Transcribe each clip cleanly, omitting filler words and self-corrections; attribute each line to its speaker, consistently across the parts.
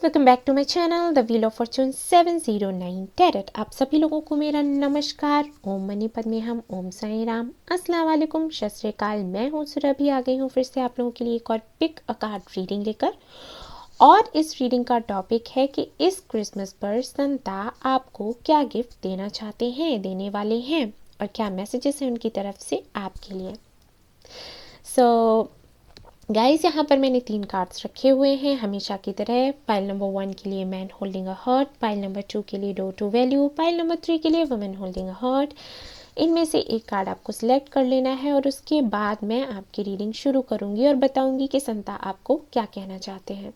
Speaker 1: Welcome back to my channel the wheel of fortune 709 tarot. आप सभी लोगों को मेरा नमस्कार। ओम मनी पद्मे हम, ओम साई राम, अस्सलाम वालेकुम, सत श्री अकाल। मैं हूँ सुरभि, आ गई हूँ फिर से आप लोगों के लिए एक और पिक अ कार्ड रीडिंग लेकर। और इस रीडिंग का टॉपिक है कि इस क्रिसमस पर संता आपको क्या गिफ्ट देना चाहते हैं, देने वाले हैं, और क्या मैसेजेस हैं उनकी तरफ से आपके लिए। गाइस, यहाँ पर मैंने 3 कार्ड्स रखे हुए हैं हमेशा की तरह। पाइल नंबर 1 के लिए man holding a heart, pile number 2 के लिए door to value, pile number 3 के लिए वुमेन होल्डिंग अ हार्ट। इनमें से एक कार्ड आपको सिलेक्ट कर लेना है और उसके बाद मैं आपकी रीडिंग शुरू करूँगी और बताऊँगी कि संता आपको क्या कहना चाहते हैं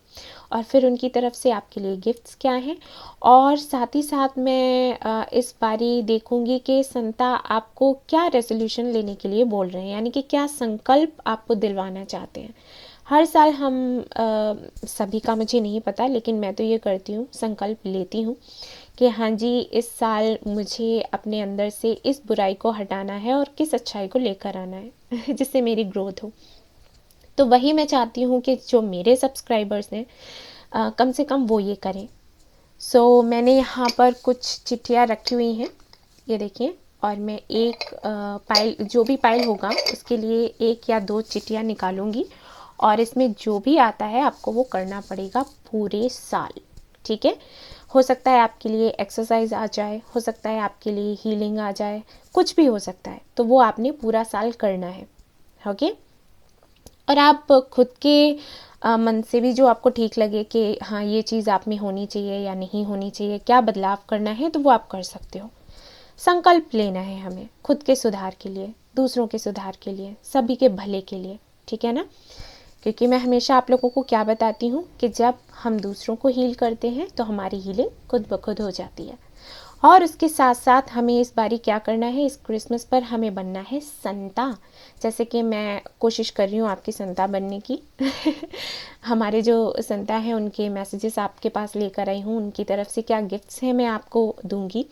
Speaker 1: और फिर उनकी तरफ से आपके लिए गिफ्ट्स क्या हैं। और साथ ही साथ मैं इस बारी देखूँगी कि संता आपको क्या रेजोल्यूशन लेने के लिए बोल रहे हैं, यानी कि क्या संकल्प आपको दिलवाना चाहते हैं। हर साल हम सभी का मुझे नहीं पता, लेकिन मैं तो ये करती हूँ, संकल्प लेती हूँ कि हाँ जी, इस साल मुझे अपने अंदर से इस बुराई को हटाना है और किस अच्छाई को लेकर आना है जिससे मेरी ग्रोथ हो। तो वही मैं चाहती हूँ कि जो मेरे सब्सक्राइबर्स हैं कम से कम वो ये करें। मैंने यहाँ पर कुछ चिट्ठियाँ रखी हुई हैं, ये देखिए। और मैं एक पाइल, जो भी पाइल होगा उसके लिए 1 या 2 चिट्ठियाँ निकालूंगी और इसमें जो भी आता है आपको वो करना पड़ेगा पूरे साल, ठीक है। हो सकता है आपके लिए एक्सरसाइज आ जाए, हो सकता है आपके लिए हीलिंग आ जाए, कुछ भी हो सकता है, तो वो आपने पूरा साल करना है, ओके। और आप खुद के मन से भी जो आपको ठीक लगे कि हाँ ये चीज़ आप में होनी चाहिए या नहीं होनी चाहिए, क्या बदलाव करना है, तो वो आप कर सकते हो। संकल्प लेना है हमें खुद के सुधार के लिए, दूसरों के सुधार के लिए, सभी के भले के लिए, ठीक है ना। क्योंकि मैं हमेशा आप लोगों को क्या बताती हूँ कि जब हम दूसरों को हील करते हैं तो हमारी हीलिंग खुद ब खुद हो जाती है। और उसके साथ साथ हमें इस बारी क्या करना है, इस क्रिसमस पर हमें बनना है संता। जैसे कि मैं कोशिश कर रही हूँ आपकी संता बनने की हमारे जो संता हैं उनके मैसेजेस आपके पास लेकर आई हूँ, उनकी तरफ से क्या गिफ्ट्स हैं मैं आपको दूंगी।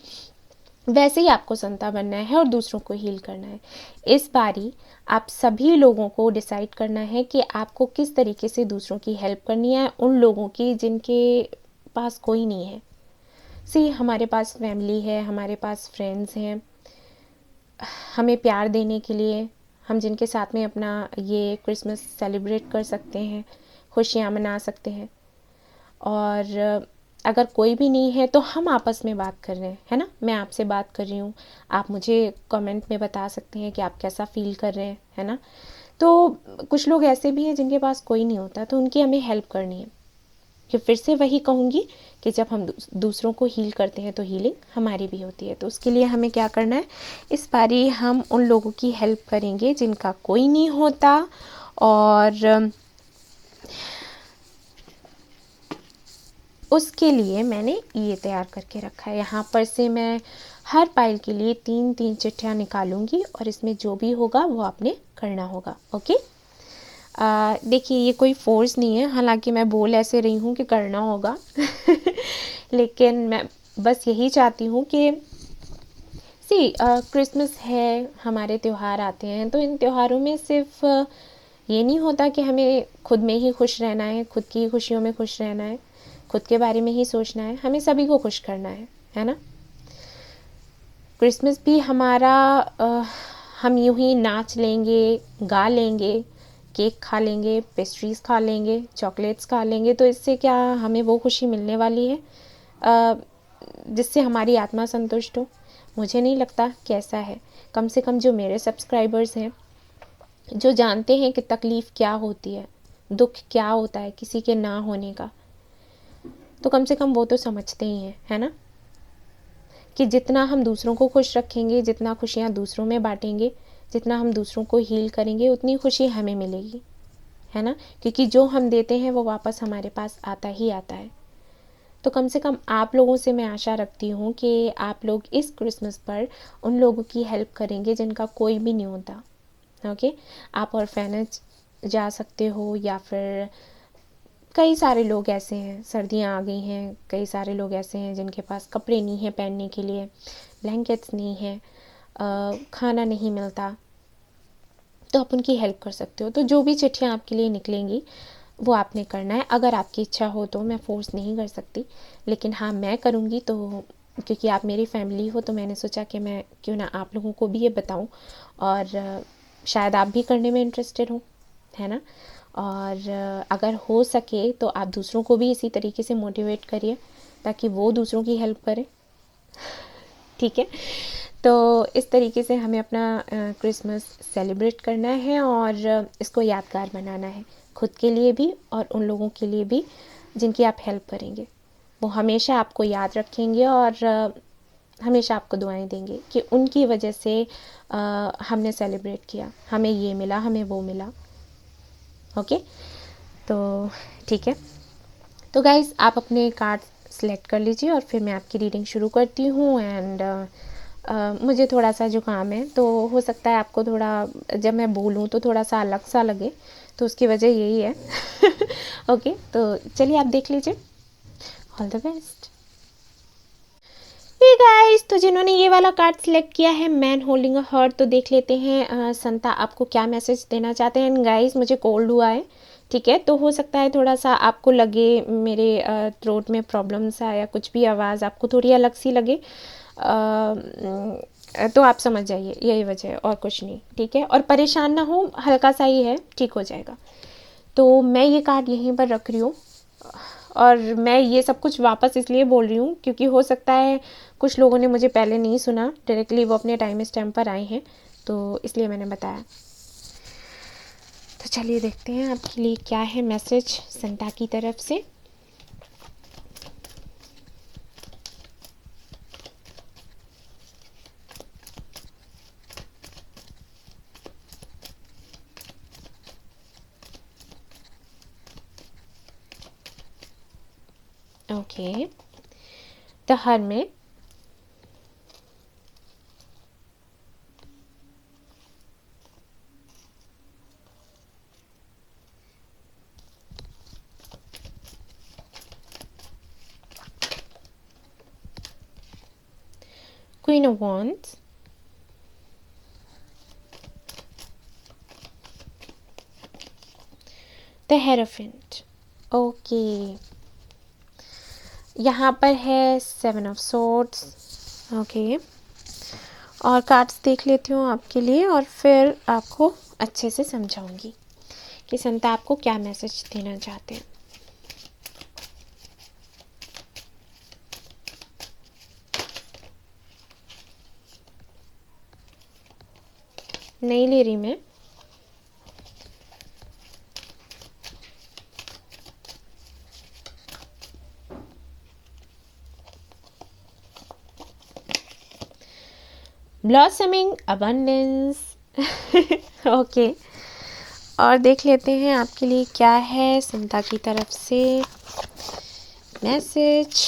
Speaker 1: वैसे ही आपको संता बनना है और दूसरों को हील करना है। इस बारी आप सभी लोगों को डिसाइड करना है कि आपको किस तरीके से दूसरों की हेल्प करनी है, उन लोगों की जिनके पास कोई नहीं है। हमारे पास फैमिली है, हमारे पास फ्रेंड्स हैं, हमें प्यार देने के लिए, हम जिनके साथ में अपना ये क्रिसमस सेलिब्रेट कर सकते हैं, खुशियाँ मना सकते हैं। और अगर कोई भी नहीं है तो हम आपस में बात कर रहे हैं, है ना। मैं आपसे बात कर रही हूँ, आप मुझे कमेंट में बता सकते हैं कि आप कैसा फील कर रहे हैं, है ना। तो कुछ लोग ऐसे भी हैं जिनके पास कोई नहीं होता, तो उनकी हमें हेल्प करनी है। कि फिर से वही कहूँगी कि जब हम दूसरों को हील करते हैं तो हीलिंग हमारी भी होती है। तो उसके लिए हमें क्या करना है, इस बारी हम उन लोगों की हेल्प करेंगे जिनका कोई नहीं होता। और उसके लिए मैंने ये तैयार करके रखा है। यहाँ पर से मैं हर पाइल के लिए 3-3 चिट्ठियाँ निकालूंगी और इसमें जो भी होगा वो आपने करना होगा, ओके। देखिए, ये कोई फोर्स नहीं है, हालांकि मैं बोल ऐसे रही हूँ कि करना होगा लेकिन मैं बस यही चाहती हूँ कि क्रिसमस है, हमारे त्यौहार आते हैं, तो इन त्योहारों में सिर्फ ये नहीं होता कि हमें खुद में ही खुश रहना है, खुद की खुशियों में खुश रहना है, खुद के बारे में ही सोचना है, हमें सभी को खुश करना है ना। क्रिसमस भी हमारा हम यूं ही नाच लेंगे, गा लेंगे, केक खा लेंगे, पेस्ट्रीज़ खा लेंगे, चॉकलेट्स खा लेंगे, तो इससे क्या हमें वो खुशी मिलने वाली है जिससे हमारी आत्मा संतुष्ट हो? मुझे नहीं लगता कि ऐसा है। कम से कम जो मेरे सब्सक्राइबर्स हैं, जो जानते हैं कि तकलीफ़ क्या होती है, दुख क्या होता है किसी के ना होने का, तो कम से कम वो तो समझते ही हैं, है ना। कि जितना हम दूसरों को खुश रखेंगे, जितना खुशियाँ दूसरों में बांटेंगे, जितना हम दूसरों को हील करेंगे, उतनी खुशी हमें मिलेगी, है ना। क्योंकि जो हम देते हैं वो वापस हमारे पास आता ही आता है। तो कम से कम आप लोगों से मैं आशा रखती हूँ कि आप लोग इस क्रिसमस पर उन लोगों की हेल्प करेंगे जिनका कोई भी नहीं होता, ओके। आप ऑर्फेनेज जा सकते हो, या फिर कई सारे लोग ऐसे हैं, सर्दियाँ आ गई हैं, कई सारे लोग ऐसे हैं जिनके पास कपड़े नहीं हैं पहनने के लिए, ब्लैंकेट्स नहीं है, खाना नहीं मिलता, तो आप उनकी हेल्प कर सकते हो। तो जो भी चिट्ठियाँ आपके लिए निकलेंगी वो आपने करना है। अगर आपकी इच्छा हो तो, मैं फ़ोर्स नहीं कर सकती, लेकिन हाँ मैं करूँगी। तो क्योंकि आप मेरी फैमिली हो तो मैंने सोचा कि मैं क्यों ना आप लोगों को भी ये बताऊँ, और शायद आप भी करने में इंटरेस्टेड हो, है ना। और अगर हो सके तो आप दूसरों को भी इसी तरीके से मोटिवेट करिए ताकि वो दूसरों की हेल्प करें, ठीक है। तो इस तरीके से हमें अपना क्रिसमस सेलिब्रेट करना है और इसको यादगार बनाना है, खुद के लिए भी और उन लोगों के लिए भी जिनकी आप हेल्प करेंगे। वो हमेशा आपको याद रखेंगे और हमेशा आपको दुआएं देंगे कि उनकी वजह से हमने सेलिब्रेट किया, हमें ये मिला, हमें वो मिला। ओके, तो ठीक है। तो गाइज़ आप अपने कार्ड सेलेक्ट कर लीजिए और फिर मैं आपकी रीडिंग शुरू करती हूँ। एंड मुझे थोड़ा सा जुकाम है, तो हो सकता है आपको थोड़ा, जब मैं बोलूँ तो थोड़ा सा अलग सा लगे, तो उसकी वजह यही है। ओके, तो चलिए आप देख लीजिए। All the best. Hey guys, तो जिन्होंने ये वाला कार्ड सिलेक्ट किया है, मैन होल्डिंग अ हार्ट, तो देख लेते हैं संता आपको क्या मैसेज देना चाहते हैं। गाइस मुझे कोल्ड हुआ है, ठीक है, तो हो सकता है थोड़ा सा आपको लगे मेरे थ्रोट में प्रॉब्लम्स है या कुछ भी आवाज़ आपको थोड़ी अलग सी लगे, तो आप समझ जाइए यही वजह है और कुछ नहीं, ठीक है। और परेशान ना हो, हल्का सा ही है, ठीक हो जाएगा। तो मैं ये कार्ड यहीं पर रख रही हूँ और मैं ये सब कुछ वापस इसलिए बोल रही हूँ क्योंकि हो सकता है कुछ लोगों ने मुझे पहले नहीं सुना डायरेक्टली, वो अपने टाइम स्टैम्प पर आए हैं, तो इसलिए मैंने बताया। तो चलिए देखते हैं आपके लिए क्या है मैसेज संता की तरफ से। Okay, the hermit, queen of wands, the hierophant. Okay, यहाँ पर है सेवन ऑफ सोर्ड्स। ओके, और कार्ड्स देख लेती हूँ आपके लिए और फिर आपको अच्छे से समझाऊंगी कि संता आपको क्या मैसेज देना चाहते हैं। नहीं ले रही मैं। Blossoming abundance. ओके, और देख लेते हैं आपके लिए क्या है संता की तरफ से मैसेज,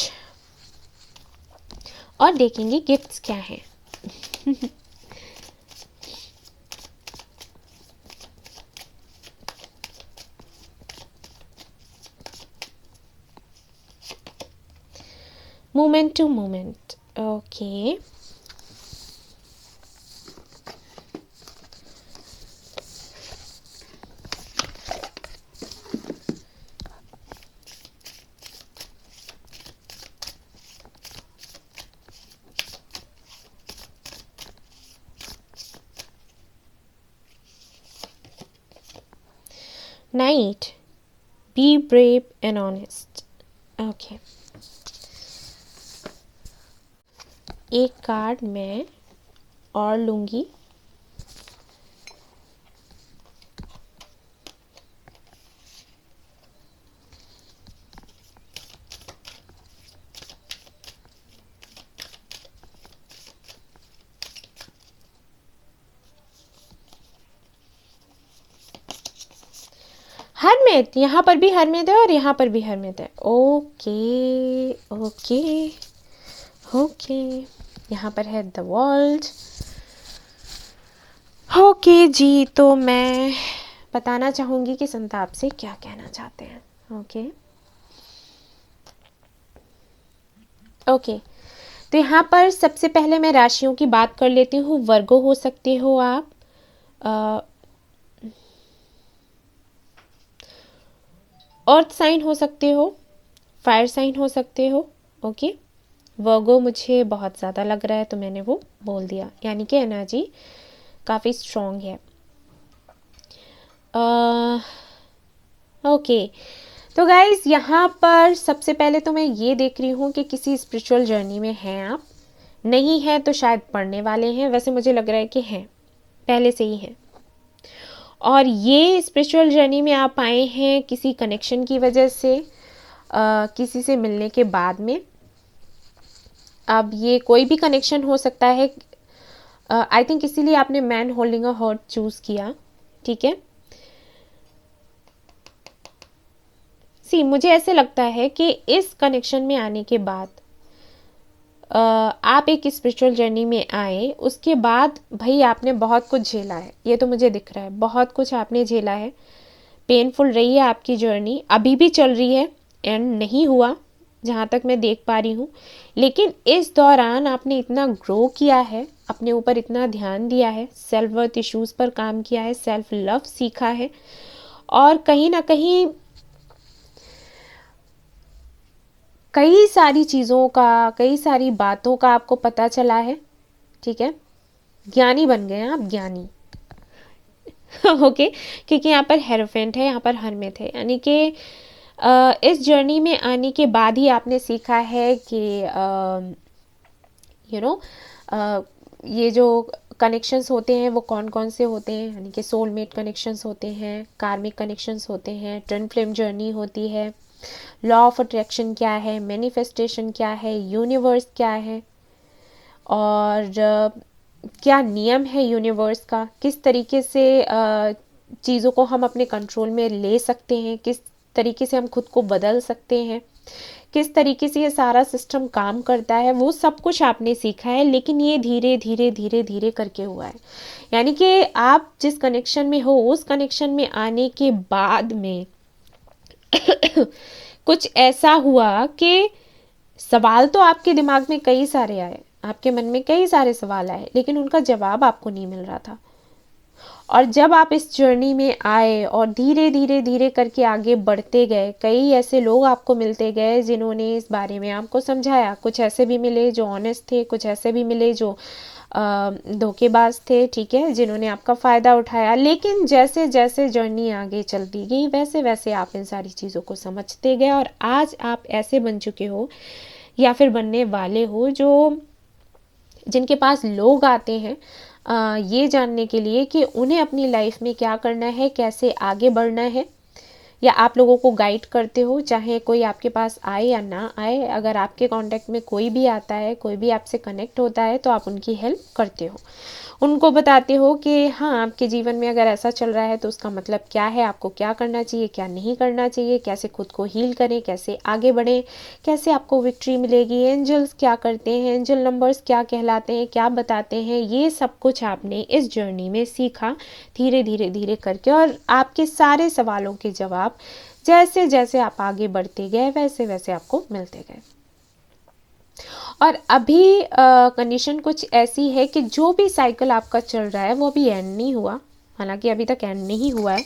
Speaker 1: और देखेंगे गिफ्ट्स क्या हैं। Moment to moment. Okay, knight, be brave and honest. Okay, एक कार्ड मैं और लूँगी। हरमिट, यहाँ पर भी हरमिट है और यहाँ पर भी हरमिट है। ओके ओके ओके, यहाँ पर है द वर्ल्ड। ओके जी, तो मैं बताना चाहूँगी कि संता आपसे क्या कहना चाहते हैं। ओके ओके, तो यहाँ पर सबसे पहले मैं राशियों की बात कर लेती हूँ। वर्गो हो सकते हो आप, अर्थ साइन हो सकते हो, फायर साइन हो सकते हो। ओके, वर्गो मुझे बहुत ज़्यादा लग रहा है तो मैंने वो बोल दिया, यानी कि एनर्जी काफ़ी स्ट्रॉन्ग है। ओके, तो गाइज यहाँ पर सबसे पहले तो मैं ये देख रही हूँ कि किसी स्पिरिचुअल जर्नी में हैं आप, नहीं है तो शायद पढ़ने वाले हैं, वैसे मुझे लग रहा है कि हैं, पहले से ही हैं। और ये स्पिरिचुअल जर्नी में आप आए हैं किसी कनेक्शन की वजह से, किसी से मिलने के बाद में। अब ये कोई भी कनेक्शन हो सकता है, आई थिंक इसीलिए आपने man holding a heart choose किया, ठीक है। सी मुझे ऐसे लगता है कि इस कनेक्शन में आने के बाद आप एक स्पिरिचुअल जर्नी में आए, उसके बाद भाई आपने बहुत कुछ झेला है, ये तो मुझे दिख रहा है, बहुत कुछ आपने झेला है। पेनफुल रही है आपकी जर्नी, अभी भी चल रही है, एंड नहीं हुआ जहाँ तक मैं देख पा रही हूँ। लेकिन इस दौरान आपने इतना ग्रो किया है, अपने ऊपर इतना ध्यान दिया है, सेल्फ वर्थ इश्यूज पर काम किया है, सेल्फ लव सीखा है, और कहीं ना कहीं कई सारी चीज़ों का, कई सारी बातों का आपको पता चला है, ठीक है। ज्ञानी बन गए हैं आप, ज्ञानी। ओके, क्योंकि यहाँ पर हेरोफेंट है, यहाँ पर हरमित है, यानी कि इस जर्नी में आने के बाद ही आपने सीखा है कि यू नो ये जो कनेक्शंस होते हैं वो कौन कौन से होते हैं, यानी कि सोलमेट कनेक्शंस होते हैं, कार्मिक कनेक्शंस होते हैं, ट्विन फ्लेम जर्नी होती है, लॉ ऑफ अट्रैक्शन क्या है, मैनिफेस्टेशन क्या है, यूनिवर्स क्या है, और क्या नियम है यूनिवर्स का, किस तरीके से चीज़ों को हम अपने कंट्रोल में ले सकते हैं, किस तरीके से हम खुद को बदल सकते हैं, किस तरीके से ये सारा सिस्टम काम करता है, वो सब कुछ आपने सीखा है। लेकिन ये धीरे धीरे धीरे धीरे करके हुआ है, यानी कि आप जिस कनेक्शन में हो उस कनेक्शन में आने के बाद में कुछ ऐसा हुआ कि सवाल तो आपके दिमाग में कई सारे आए, आपके मन में कई सारे सवाल आए, लेकिन उनका जवाब आपको नहीं मिल रहा था। और जब आप इस जर्नी में आए और धीरे धीरे धीरे करके आगे बढ़ते गए, कई ऐसे लोग आपको मिलते गए जिन्होंने इस बारे में आपको समझाया। कुछ ऐसे भी मिले जो ऑनेस्ट थे, कुछ ऐसे भी मिले जो धोखेबाज थे, ठीक है, जिन्होंने आपका फ़ायदा उठाया। लेकिन जैसे जैसे जर्नी आगे चलती गई वैसे वैसे आप इन सारी चीज़ों को समझते गए, और आज आप ऐसे बन चुके हो या फिर बनने वाले हो जो जिनके पास लोग आते हैं ये जानने के लिए कि उन्हें अपनी लाइफ में क्या करना है, कैसे आगे बढ़ना है, या आप लोगों को गाइड करते हो, चाहे कोई आपके पास आए या ना आए। अगर आपके कांटेक्ट में कोई भी आता है, कोई भी आपसे कनेक्ट होता है, तो आप उनकी हेल्प करते हो, उनको बताते हो कि हाँ, आपके जीवन में अगर ऐसा चल रहा है तो उसका मतलब क्या है, आपको क्या करना चाहिए, क्या नहीं करना चाहिए, कैसे खुद को हील करें, कैसे आगे बढ़ें, कैसे आपको विक्ट्री मिलेगी, एंजल्स क्या करते हैं, एंजल नंबर्स क्या कहलाते हैं, क्या बताते हैं, ये सब कुछ आपने इस जर्नी में सीखा धीरे धीरे धीरे करके। और आपके सारे सवालों के जवाब जैसे जैसे आप आगे बढ़ते गए वैसे वैसे आपको मिलते गए। और अभी कंडीशन कुछ ऐसी है कि जो भी साइकिल आपका चल रहा है वो अभी एंड नहीं हुआ, हालांकि अभी तक एंड नहीं हुआ है,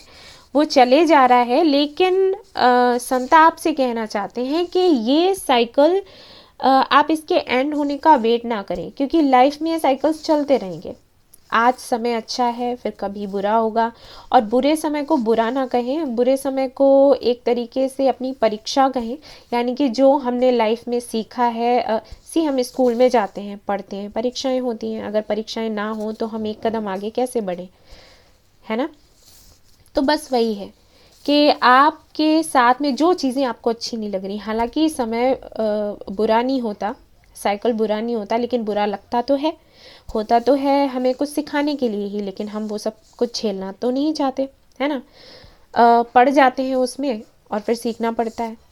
Speaker 1: वो चले जा रहा है। लेकिन संता आपसे कहना चाहते हैं कि ये साइकिल आप इसके एंड होने का वेट ना करें, क्योंकि लाइफ में ये साइकिल्स चलते रहेंगे। आज समय अच्छा है, फिर कभी बुरा होगा, और बुरे समय को बुरा ना कहें, बुरे समय को एक तरीके से अपनी परीक्षा कहें, यानी कि जो हमने लाइफ में सीखा है। हम स्कूल में जाते हैं, पढ़ते हैं, परीक्षाएं होती हैं, अगर परीक्षाएं ना हो तो हम एक कदम आगे कैसे बढ़ें, है ना। तो बस वही है कि आपके साथ में जो चीज़ें आपको अच्छी नहीं लग रही, हालांकि समय बुरा नहीं होता, साइकिल बुरा नहीं होता, लेकिन बुरा लगता तो है, होता तो है हमें कुछ सिखाने के लिए ही, लेकिन हम वो सब कुछ झेलना तो नहीं चाहते, है ना। पढ़ जाते हैं उसमें और फिर सीखना पड़ता है।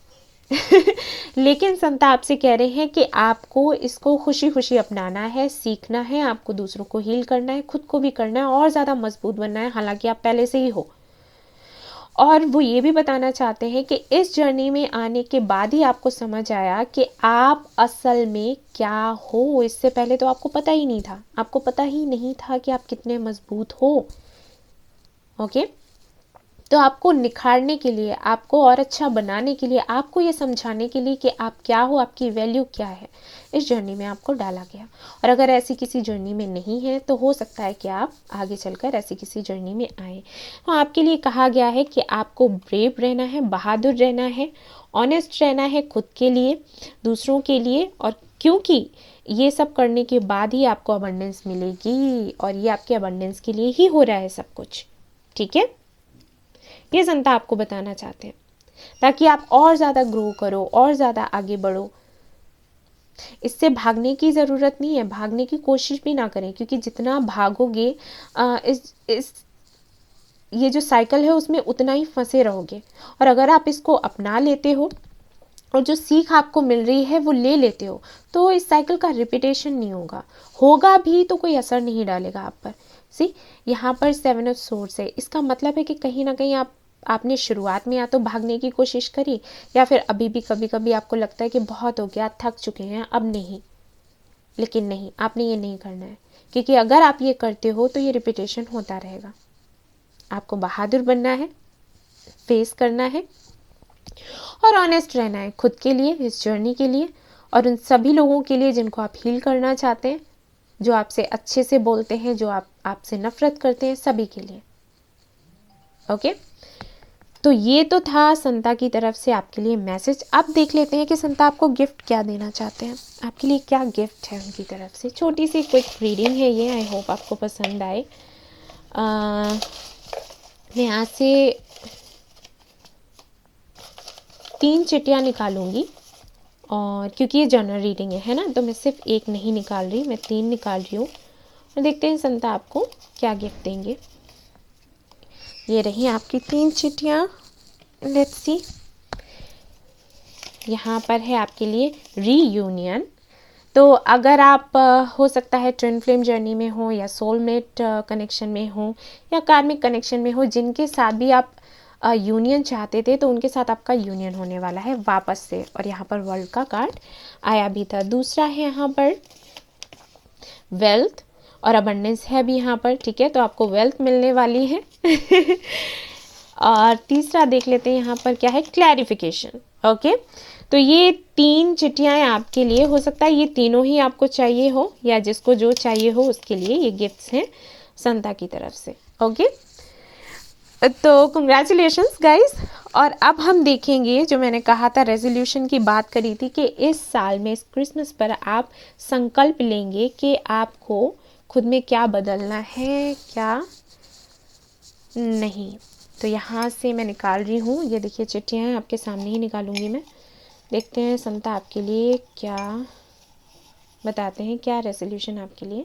Speaker 1: लेकिन संत आपसे कह रहे हैं कि आपको इसको खुशी खुशी अपनाना है, सीखना है, आपको दूसरों को हील करना है, खुद को भी करना है, और ज़्यादा मजबूत बनना है, हालांकि आप पहले से ही हो। और वो ये भी बताना चाहते हैं कि इस जर्नी में आने के बाद ही आपको समझ आया कि आप असल में क्या हो। इससे पहले तो आपको पता ही नहीं था, आपको पता ही नहीं था कि आप कितने मजबूत हो। ओके, तो आपको निखारने के लिए, आपको और अच्छा बनाने के लिए, आपको ये समझाने के लिए कि आप क्या हो, आपकी वैल्यू क्या है, इस जर्नी में आपको डाला गया। और अगर ऐसी किसी जर्नी में नहीं है तो हो सकता है कि आप आगे चलकर ऐसी किसी जर्नी में आए। तो आपके लिए कहा गया है कि आपको ब्रेव रहना है, बहादुर रहना है, ऑनेस्ट रहना है खुद के लिए, दूसरों के लिए, और क्योंकि ये सब करने के बाद ही आपको अबंडेंस मिलेगी, और ये आपके अबंडेंस के लिए ही हो रहा है सब कुछ। ठीक है, ये संता आपको बताना चाहते हैं, ताकि आप और ज़्यादा ग्रो करो, और ज़्यादा आगे बढ़ो। इससे भागने की ज़रूरत नहीं है, भागने की कोशिश भी ना करें, क्योंकि जितना भागोगे इस ये जो साइकिल है उसमें उतना ही फंसे रहोगे। और अगर आप इसको अपना लेते हो और जो सीख आपको मिल रही है वो ले लेते हो, तो इस साइकिल का रिपीटेशन नहीं होगा, होगा भी तो कोई असर नहीं डालेगा आप पर। सी, यहाँ पर 7 ऑफ सोर्स है, इसका मतलब है कि कहीं ना कहीं आपने शुरुआत में या तो भागने की कोशिश करी, या फिर अभी भी कभी कभी आपको लगता है कि बहुत हो गया, थक चुके हैं, अब नहीं। लेकिन नहीं, आपने ये नहीं करना है, क्योंकि अगर आप ये करते हो तो ये रिपीटेशन होता रहेगा। आपको बहादुर बनना है, फेस करना है, और ऑनेस्ट रहना है खुद के लिए, इस जर्नी के लिए, और उन सभी लोगों के लिए जिनको आप हील करना चाहते हैं, जो आपसे अच्छे से बोलते हैं, जो आपसे नफरत करते हैं, सभी के लिए। ओके, तो ये तो था संता की तरफ से आपके लिए मैसेज। अब देख लेते हैं कि संता आपको गिफ्ट क्या देना चाहते हैं, आपके लिए क्या गिफ्ट है उनकी तरफ से। छोटी सी क्विक रीडिंग है ये, आई होप आपको पसंद आए। मैं यहाँ से 3 चिट्ठियाँ निकालूंगी, और क्योंकि ये जनरल रीडिंग है ना, तो मैं सिर्फ एक नहीं निकाल रही, मैं 3 निकाल रही हूँ। और देखते हैं संता आपको क्या गिफ्ट देंगे। ये रही आपकी 3 चिट्ठियाँ, लेट्स सी। यहाँ पर है आपके लिए रीयूनियन। तो अगर आप हो सकता है ट्विन फ्लेम जर्नी में हो, या सोलमेट कनेक्शन में हो, या कार्मिक कनेक्शन में हो, जिनके साथ भी आप यूनियन चाहते थे, तो उनके साथ आपका यूनियन होने वाला है वापस से। और यहाँ पर वर्ल्ड का कार्ड आया भी था। दूसरा है यहाँ पर वेल्थ और अबंडेंस है भी यहाँ पर, ठीक है, तो आपको वेल्थ मिलने वाली है। और तीसरा देख लेते हैं यहाँ पर क्या है, क्लैरिफिकेशन। ओके, तो ये 3 चिट्ठियाँ आपके लिए, हो सकता है ये तीनों ही आपको चाहिए हो, या जिसको जो चाहिए हो उसके लिए ये गिफ्ट्स हैं संता की तरफ से। ओके, तो कंग्रेचुलेशंस गाइस। और अब हम देखेंगे, जो मैंने कहा था रेजोल्यूशन की बात करी थी, कि इस साल में इस क्रिसमस पर आप संकल्प लेंगे कि आपको खुद में क्या बदलना है, क्या नहीं। तो यहाँ से मैं निकाल रही हूँ, ये देखिए चिट्ठियाँ हैं आपके सामने ही निकालूंगी मैं। देखते हैं संता आपके लिए क्या बताते हैं, क्या रेजोल्यूशन आपके लिए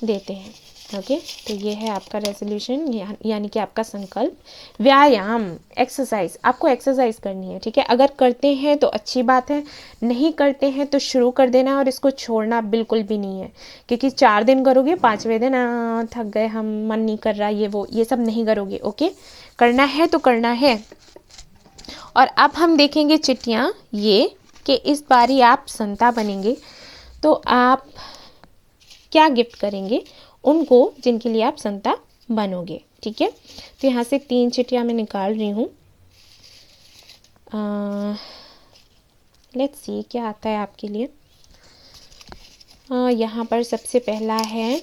Speaker 1: देते हैं। ओके, तो ये है आपका रेजोल्यूशन, यानी कि आपका संकल्प। व्यायाम, एक्सरसाइज, आपको एक्सरसाइज करनी है, ठीक है। अगर करते हैं तो अच्छी बात है, नहीं करते हैं तो शुरू कर देना, और इसको छोड़ना बिल्कुल भी नहीं है, क्योंकि 4 दिन करोगे, 5वें दिन थक गए हम, मन नहीं कर रहा, ये वो, ये सब नहीं करोगे। ओके, करना है तो करना है। और अब हम देखेंगे चिट्ठियाँ ये, कि इस बारी आप संता बनेंगे तो आप क्या गिफ्ट करेंगे उनको जिनके लिए आप संता बनोगे, ठीक है। तो यहाँ से 3 चिट्ठियाँ मैं निकाल रही हूँ। लेट्स सी क्या आता है आपके लिए। यहाँ पर सबसे पहला है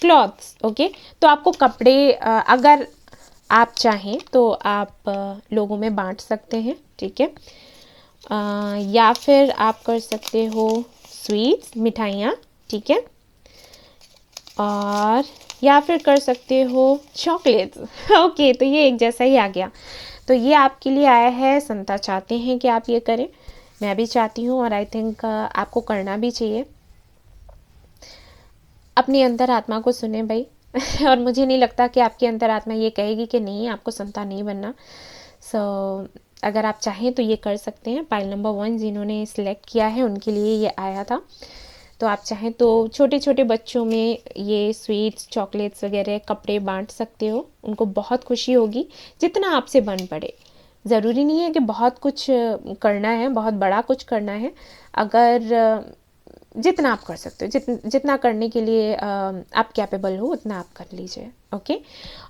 Speaker 1: क्लॉथ्स। ओके, तो आपको कपड़े, अगर आप चाहें तो आप लोगों में बांट सकते हैं, ठीक है। या फिर आप कर सकते हो स्वीट्स, मिठाइयाँ, ठीक है, और या फिर कर सकते हो चॉकलेट्स। ओके, तो ये एक जैसा ही आ गया। तो ये आपके लिए आया है, संता चाहते हैं कि आप ये करें, मैं भी चाहती हूँ, और आई थिंक आपको करना भी चाहिए। अपनी अंतरात्मा को सुने भाई। और मुझे नहीं लगता कि आपकी अंतरात्मा ये कहेगी कि नहीं, आपको संता नहीं बनना। सो अगर आप चाहें तो ये कर सकते हैं। पाइल नंबर 1 जिन्होंने सिलेक्ट किया है उनके लिए ये आया था। तो आप चाहें तो छोटे छोटे बच्चों में ये स्वीट्स, चॉकलेट्स वगैरह, कपड़े बांट सकते हो, उनको बहुत खुशी होगी, जितना आपसे बन पड़े। ज़रूरी नहीं है कि बहुत कुछ करना है, बहुत बड़ा कुछ करना है। अगर जितना आप कर सकते हो, जितना करने के लिए आप कैपेबल हो उतना आप कर लीजिए। ओके,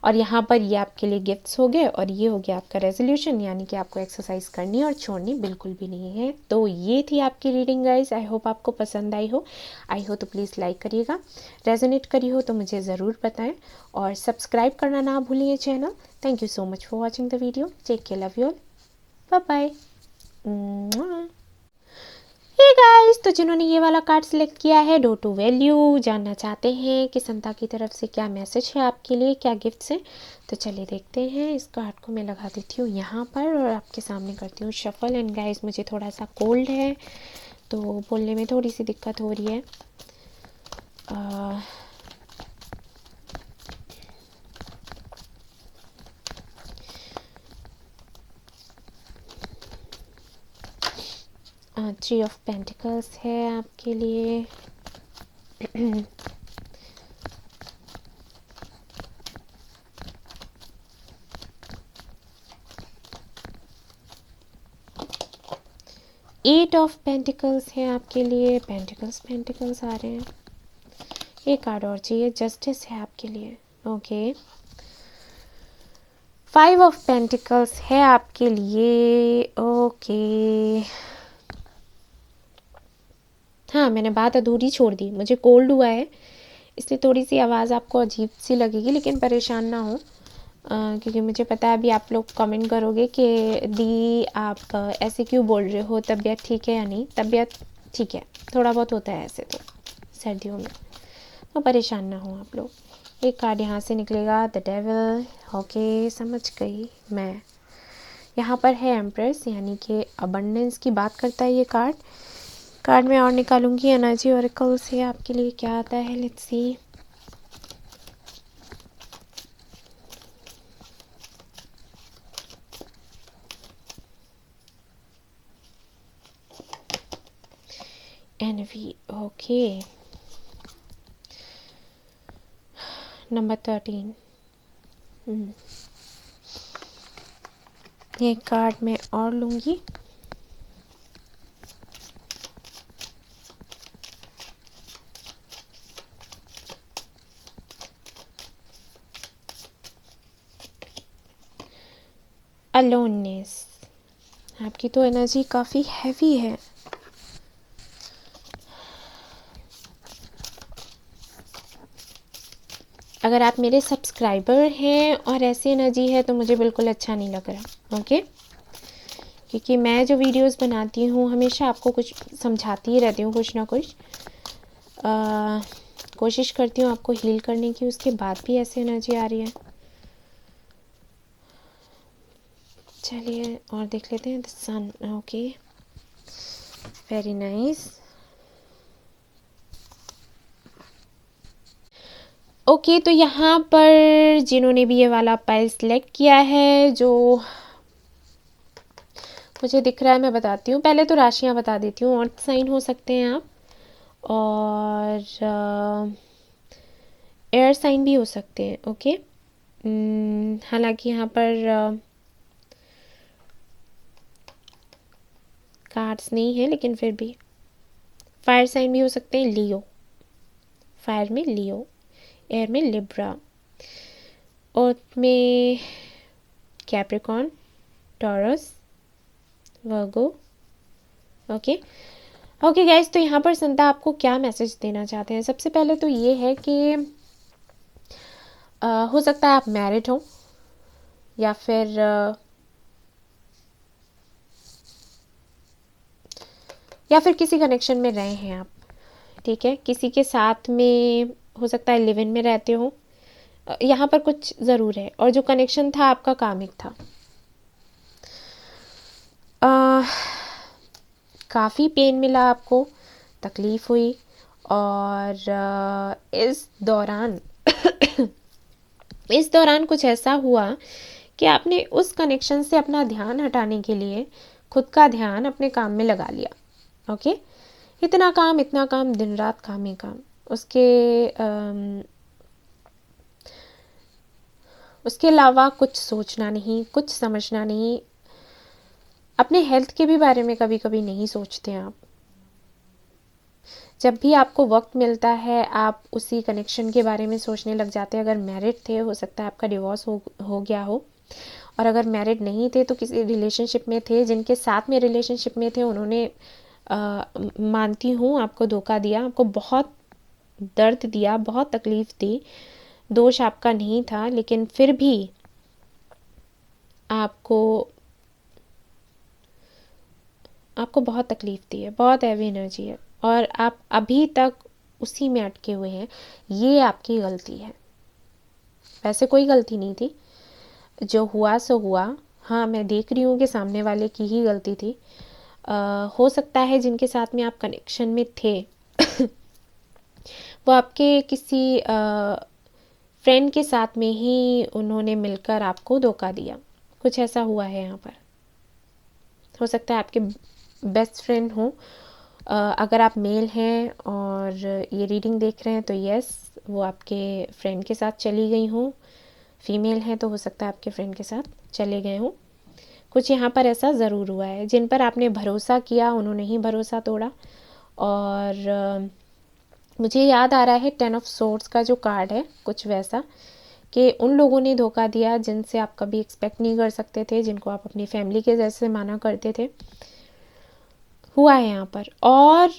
Speaker 1: और यहाँ पर ये आपके लिए गिफ्ट्स हो गए और ये हो गया आपका रेजोल्यूशन, यानी कि आपको एक्सरसाइज करनी और छोड़नी बिल्कुल भी नहीं है। तो ये थी आपकी रीडिंग गाइस, आई होप आपको पसंद आई हो। आई हो तो प्लीज़ लाइक करिएगा, रेजोनेट करी हो तो मुझे ज़रूर बताएं और सब्सक्राइब करना ना भूलिए channel. Thank you so much for watching the video. Take care, love you all, bye bye. Hey guys, तो जिन्होंने ये वाला कार्ड सिलेक्ट किया है, डो टू वैल्यू, जानना चाहते हैं कि संता की तरफ से क्या मैसेज है आपके लिए, क्या गिफ्ट्स हैं, तो चलिए देखते हैं। इस कार्ड को मैं लगा देती हूँ यहाँ पर और आपके सामने करती हूँ शफल। एंड गाइस, मुझे थोड़ा सा कोल्ड है तो बोलने में थोड़ी सी दिक्कत हो रही है। 3 ऑफ पेंटिकल्स है आपके लिए। एट ऑफ पेंटिकल्स है आपके लिए। पेंटिकल्स आ रहे हैं। एक कार्ड और चाहिए, जस्टिस है आपके लिए। ओके, 5 ऑफ पेंटिकल्स है आपके लिए। ओके, हाँ, मैंने बात अधूरी छोड़ दी, मुझे कोल्ड हुआ है इसलिए थोड़ी सी आवाज़ आपको अजीब सी लगेगी, लेकिन परेशान ना हो क्योंकि मुझे पता है अभी आप लोग कमेंट करोगे कि दी आप ऐसे क्यों बोल रहे हो, तबीयत ठीक है या नहीं। तबीयत ठीक है, थोड़ा बहुत होता है ऐसे तो सर्दियों में, तो परेशान ना हो आप लोग। एक कार्ड यहाँ से निकलेगा, द डेविल। ओके, समझ गई मैं। यहाँ पर है एम्प्रेस, यानी कि अबंडेंस की बात करता है ये कार्ड में और निकालूंगी एनर्जी ऑरेकल से आपके लिए क्या आता है। Let's see. Envy, okay, number 13। ये कार्ड मैं और लूंगी। अलोननेस, आपकी तो एनर्जी काफ़ी हैवी है। अगर आप मेरे सब्सक्राइबर हैं और ऐसी एनर्जी है तो मुझे बिल्कुल अच्छा नहीं लग रहा। ओके, क्योंकि मैं जो वीडियोस बनाती हूँ हमेशा आपको कुछ समझाती ही रहती हूँ, कुछ ना कुछ कोशिश करती हूँ आपको हील करने की, उसके बाद भी ऐसी एनर्जी आ रही है। चलिए और देख लेते हैं। The sun, okay, very nice. Okay, तो यहाँ पर जिन्होंने भी ये वाला पाइल सिलेक्ट किया है, जो मुझे दिख रहा है मैं बताती हूँ। पहले तो राशियाँ बता देती हूँ। अर्थ साइन हो सकते हैं आप, और एयर साइन भी हो सकते हैं। ओके, हालांकि यहाँ पर कार्ड्स नहीं है, लेकिन फिर भी फायर साइन भी हो सकते हैं। लियो, फायर में लियो, एयर में लिब्रा, अर्थ में कैप्रिकॉर्न, टॉरस, वर्गो। ओके ओके गाइस, तो यहाँ पर संता आपको क्या मैसेज देना चाहते हैं। सबसे पहले तो ये है कि हो सकता है आप मैरिड हो या फिर किसी कनेक्शन में रहे हैं आप। ठीक है, किसी के साथ में हो सकता है लिव इन में रहते हो। यहाँ पर कुछ ज़रूर है, और जो कनेक्शन था आपका कामिक था। काफ़ी पेन मिला आपको, तकलीफ़ हुई, और इस दौरान कुछ ऐसा हुआ कि आपने उस कनेक्शन से अपना ध्यान हटाने के लिए खुद का ध्यान अपने काम में लगा लिया। ओके, इतना काम, दिन रात काम ही काम। उसके अलावा कुछ सोचना नहीं, कुछ समझना नहीं। अपने हेल्थ के भी बारे में कभी कभी नहीं सोचते आप। जब भी आपको वक्त मिलता है आप उसी कनेक्शन के बारे में सोचने लग जाते हैं। अगर मैरिड थे, हो सकता है आपका डिवोर्स हो गया हो, और अगर मैरिड नहीं थे तो किसी रिलेशनशिप में थे, जिनके साथ में रिलेशनशिप में थे उन्होंने मानती हूँ आपको धोखा दिया, आपको बहुत दर्द दिया, बहुत तकलीफ दी। दोष आपका नहीं था, लेकिन फिर भी आपको बहुत तकलीफ दी है, बहुत हैवी एनर्जी है, और आप अभी तक उसी में अटके हुए हैं। ये आपकी गलती है, वैसे कोई गलती नहीं थी, जो हुआ सो हुआ। हाँ, मैं देख रही हूँ कि सामने वाले की ही गलती थी। हो सकता है जिनके साथ में आप कनेक्शन में थे वो आपके किसी फ्रेंड के साथ में ही उन्होंने मिलकर आपको धोखा दिया, कुछ ऐसा हुआ है यहाँ पर। हो सकता है आपके बेस्ट फ्रेंड हो। अगर आप मेल हैं और ये रीडिंग देख रहे हैं तो यस, वो आपके फ्रेंड के साथ चली गई हो। फीमेल हैं तो हो सकता है आपके फ्रेंड के साथ चले गए हों। कुछ यहाँ पर ऐसा ज़रूर हुआ है, जिन पर आपने भरोसा किया उन्होंने ही भरोसा तोड़ा। और मुझे याद आ रहा है 10 ऑफ सोर्ड्स का जो कार्ड है, कुछ वैसा कि उन लोगों ने धोखा दिया जिनसे आप कभी एक्सपेक्ट नहीं कर सकते थे, जिनको आप अपनी फैमिली के जैसे माना करते थे। हुआ है यहाँ पर। और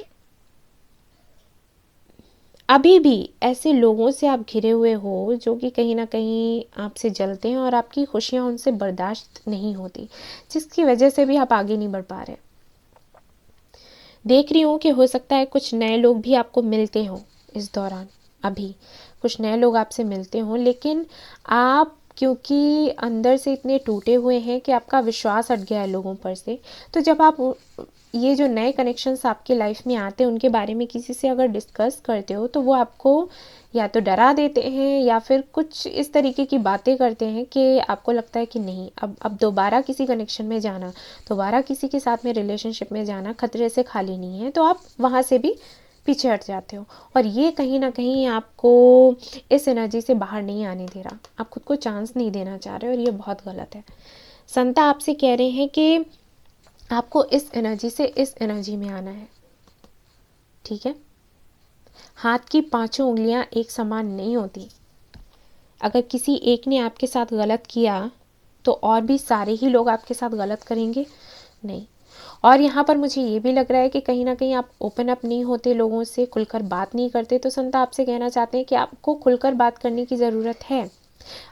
Speaker 1: अभी भी ऐसे लोगों से आप घिरे हुए हो जो कि कहीं ना कहीं आपसे जलते हैं और आपकी खुशियाँ उनसे बर्दाश्त नहीं होती, जिसकी वजह से भी आप आगे नहीं बढ़ पा रहे। देख रही हूँ कि हो सकता है कुछ नए लोग भी आपको मिलते हों इस दौरान, अभी कुछ नए लोग आपसे मिलते हों, लेकिन आप क्योंकि अंदर से इतने टूटे हुए हैं कि आपका विश्वास हट गया है लोगों पर से। तो जब आप ये जो नए कनेक्शंस आपके लाइफ में आते हैं उनके बारे में किसी से अगर डिस्कस करते हो तो वो आपको या तो डरा देते हैं या फिर कुछ इस तरीके की बातें करते हैं कि आपको लगता है कि नहीं, अब दोबारा किसी कनेक्शन में जाना, दोबारा किसी के साथ में रिलेशनशिप में जाना खतरे से खाली नहीं है। तो आप वहाँ से भी पीछे हट जाते हो, और ये कहीं ना कहीं आपको इस एनर्जी से बाहर नहीं आने दे रहा। आप खुद को चांस नहीं देना चाह रहे, और ये बहुत गलत है। संता आपसे कह रहे हैं कि आपको इस एनर्जी से इस एनर्जी में आना है, ठीक है। हाथ की पांचों उंगलियां एक समान नहीं होती। अगर किसी एक ने आपके साथ गलत किया तो और भी सारे ही लोग आपके साथ गलत करेंगे? नहीं। और यहाँ पर मुझे ये भी लग रहा है कि कहीं ना कहीं आप ओपन अप नहीं होते, लोगों से खुलकर बात नहीं करते। तो संता आपसे कहना चाहते हैं कि आपको खुलकर बात करने की ज़रूरत है।